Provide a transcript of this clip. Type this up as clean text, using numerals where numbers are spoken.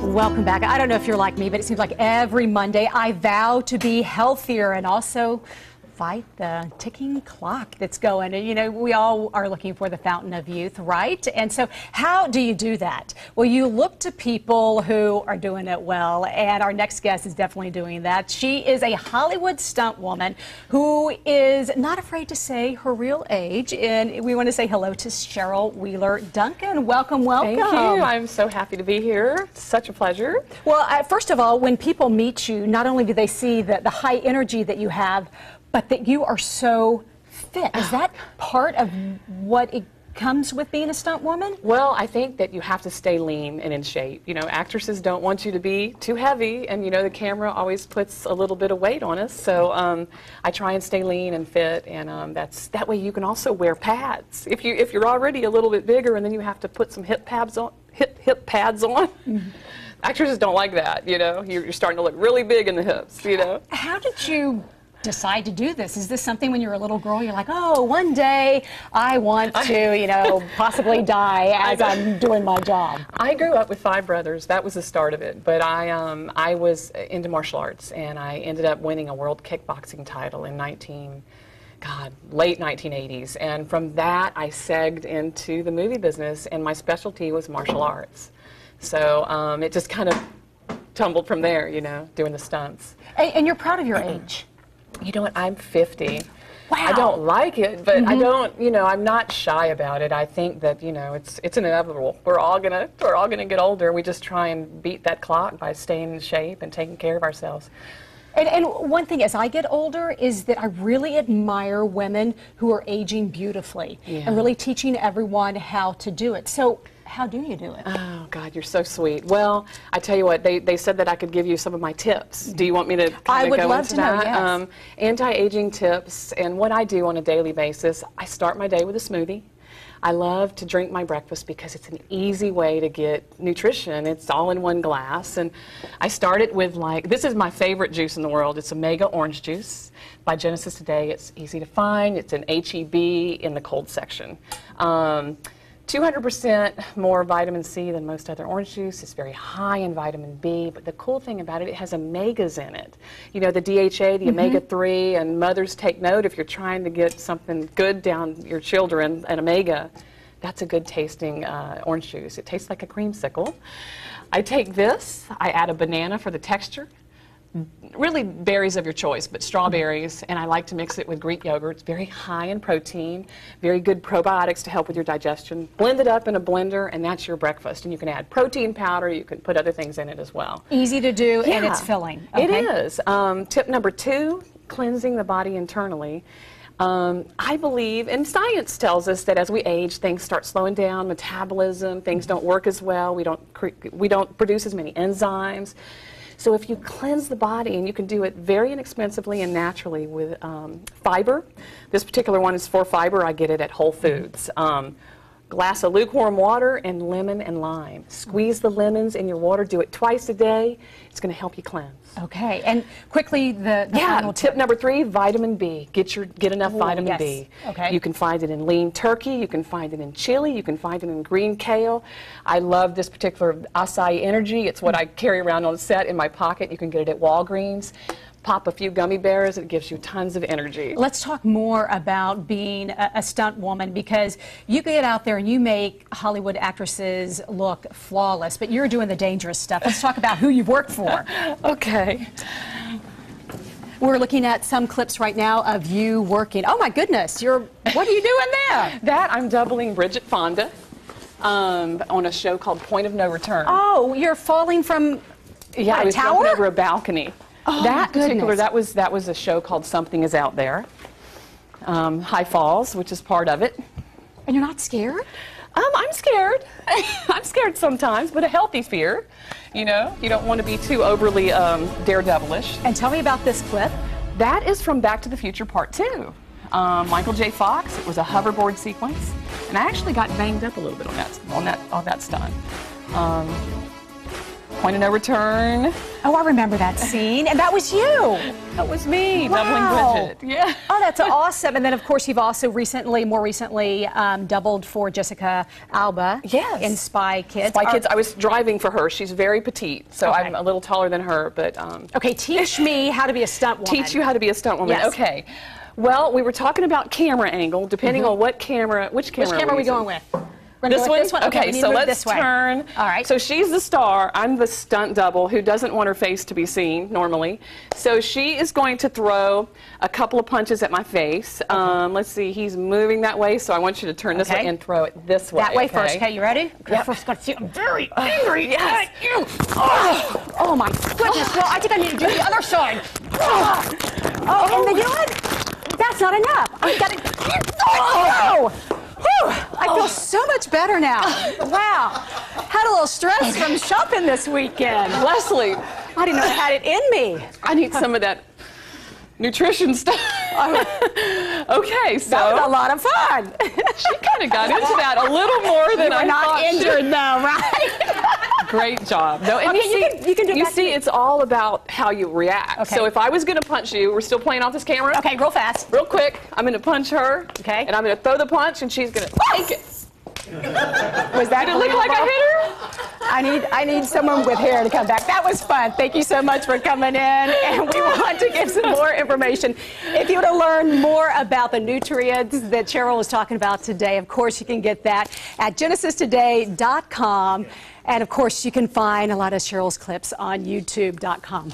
Welcome back. I don't know if you're like me, but it seems like every Monday I vow to be healthier and also fight the ticking clock that's going. And, you know, we all are looking for the fountain of youth, right? And so how do you do that? Well, you look to people who are doing it well, and our next guest is definitely doing that. She is a Hollywood stunt woman who is not afraid to say her real age, and we want to say hello to Cheryl Wheeler Duncan. Welcome, welcome. Thank you. I'm so happy to be here. Such a pleasure. Well, first of all, when people meet you, not only do they see the high energy that you have, but that you are so fit. Is that part of what it comes with being a stunt woman? Well, I think that you have to stay lean and in shape. You know, actresses don't want you to be too heavy, and you know, the camera always puts a little bit of weight on us. So I try and stay lean and fit, and that way you can also wear pads. If you're already a little bit bigger, and then you have to put some hip pads on. Mm-hmm. Actresses don't like that. You know, you're starting to look really big in the hips. You know. How did you decide to do this? Is this something when you were a little girl, you're like, oh, one day I want to, you know, possibly die as I'm doing my job? I grew up with 5 brothers. That was the start of it. But I was into martial arts, and I ended up winning a world kickboxing title in late 1980s. And from that, I segged into the movie business, and my specialty was martial arts. So it just kind of tumbled from there, you know, doing the stunts. And you're proud of your age? You know what, I'm 50. Wow. I don't like it, but I don't, you know, I'm not shy about it. I think that, you know, it's inevitable. We're all gonna get older. We just try and beat that clock by staying in shape and taking care of ourselves. And one thing as I get older is that I really admire women who are aging beautifully and really teaching everyone how to do it. So how do you do it? Oh, God, you're so sweet. Well, I tell you what, they said that I could give you some of my tips. Do you want me to I would go love into to know, that? yes. Anti-aging tips, and what I do on a daily basis, I start my day with a smoothie. I love to drink my breakfast because it's an easy way to get nutrition. It's all in one glass. And I start it with, like, this is my favorite juice in the world. It's Omega orange juice by Genesis Today. It's easy to find. It's an HEB in the cold section. 200% more vitamin C than most other orange juice. It's very high in vitamin B, but the cool thing about it, it has omegas in it. You know, the DHA, the omega-3, and mothers take note if you're trying to get something good down your children, an omega, that's a good tasting orange juice. It tastes like a creamsicle. I take this, I add a banana for the texture. Really berries of your choice, but strawberries, and I like to mix it with Greek yogurt. It's very high in protein, very good probiotics to help with your digestion. Blend it up in a blender, and that's your breakfast. And you can add protein powder, you can put other things in it as well. Easy to do, and it's filling. Okay. It is. Tip number 2, cleansing the body internally. I believe, and science tells us that as we age, things start slowing down, metabolism, things don't work as well, we don't produce as many enzymes. So if you cleanse the body, and you can do it very inexpensively and naturally with fiber. This particular one is for fiber. I get it at Whole Foods. Glass of lukewarm water and lemon and lime. Squeeze the lemons in your water. Do it twice a day. It's going to help you cleanse. Okay, and quickly the final tip number 3, vitamin B. Get enough vitamin B. Okay. You can find it in lean turkey, you can find it in chili, you can find it in green kale. I love this particular acai energy. It's what I carry around on set in my pocket. You can get it at Walgreens. Pop a few gummy bears, it gives you tons of energy. Let's talk more about being a stunt woman, because you get out there and you make Hollywood actresses look flawless, but you're doing the dangerous stuff. Let's talk about who you've worked for. Okay. We're looking at some clips right now of you working. Oh my goodness, what are you doing there? That I'm doubling Bridget Fonda on a show called Point of No Return. Oh, you're falling from I was tower? jumping over a balcony. Oh, that was a show called Something Is Out There. High falls, which is part of it. And you're not scared? I'm scared. I'm scared sometimes, but a healthy fear. You know, you don't want to be too overly daredevilish. And tell me about this clip. That is from Back to the Future Part 2. Michael J. Fox. It was a hoverboard sequence, and I actually got banged up a little bit on that stunt. Point of no return. Oh, I remember that scene, and that was you. That was me, Wow. doubling Bridget. Yeah. Oh, that's awesome. And then, of course, you've also more recently, doubled for Jessica Alba Yes. in Spy Kids. Spy Kids, I was driving for her. She's very petite, so Okay. I'm a little taller than her. But Okay, teach me how to be a stunt woman. teach you how to be a stunt woman. Yes. Okay. Well, we were talking about camera angle, depending on which camera Which camera are we using. going with? We're gonna This go one? with this one? Okay, we need so to move let's this way. turn. All right. So she's the star. I'm the stunt double who doesn't want her face to be seen normally. So she is going to throw a couple of punches at my face. Let's see, he's moving that way, so I want you to turn this Okay. way and throw it this way. That way first. Okay, you ready? Yep. First, got to see. I'm very angry yes. at you. Oh my goodness. Well, I think I need to do the other side. And then you know what? That's not enough. I got to. Oh! Whew, I feel so much better now. Wow. Had a little stress from shopping this weekend. Leslie, I didn't know I had it in me. I need some of that nutrition stuff. Okay, so That was a lot of fun. she kind of got into that a little more than I We're not thought she- injured though, right? Great job. No, and Okay, you can do you back see, to me. it's all about how you react. Okay. So if I was going to punch you, we're still playing off this camera. Okay, real fast. Real quick, I'm going to punch her. Okay. And I'm going to throw the punch, and she's going to take it. Was that Did it look like I hit her? I need someone with hair to come back. That was fun. Thank you so much for coming in. And we want to give some more information. If you want to learn more about the nutrients that Cheryl was talking about today, of course, you can get that at genesistoday.com. And of course, you can find a lot of Cheryl's clips on youtube.com.